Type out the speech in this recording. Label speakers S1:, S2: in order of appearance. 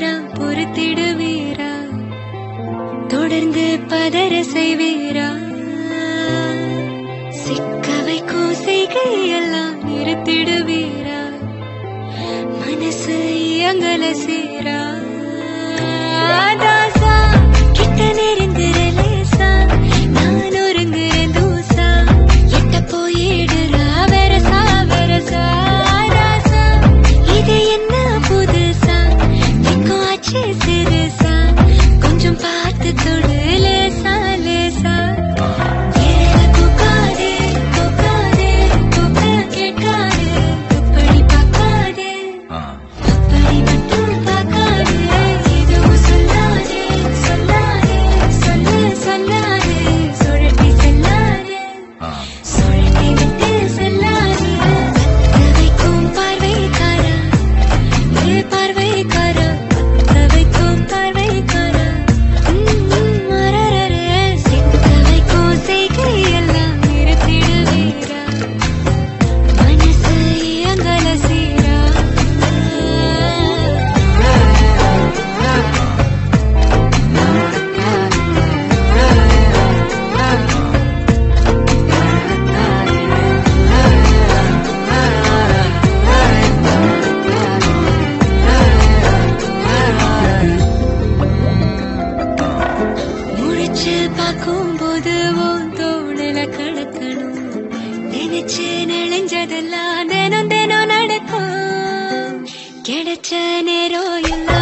S1: தவறா பொறுத்திடுவீரா? தொடர்ந்து பதற செய்வீரா? சிக்க வைக்கும் செய்கையெல்லாம் நிறுத்திடுவீரா? மனசு இயங்கல சீரா? தாசா கிட்ட நெருங்குறலேசா, நான் ஒருங்குறேன் தூசா, எட்ட போயிடுறா வெரசா வெரசா. தாசா இது என்ன புதுசா, நிக்கும் ஆச்சு சிறுசா, கொஞ்சம் பார்த்து தொடு லேசா லேசா. தூக்காதே தூக்காதே தூக்க கேட்காதே, துப்படி பார்க்காதே அப்படி மட்டும் பார்க்காதே. எதுவும் சொல்லாதே சொல்லாதே சொல்லு சொல்லாதே, சுழட்டி செல்லாதே சுழட்டி விட்டு செல்லாதே. பத்த வைக்கும் பார்வைக்காரா, ஏ பார்வைக்காரா, பத்த வைக்கும் பார்வைக்காரா. மரரரே சிக்க வைக்கும் செய்கையெல்லாம் நிறுத்திடுவீரா? மனசு இயங்கல சீரா? முடிச்சு பார்க்கும்போது உன் தோணுல கடக்கணும், நினைச்சு நெளிஞ்சதெல்லாம் தினம் தினம் நடக்கும். கிடைச்ச நேரம் எல்லாம்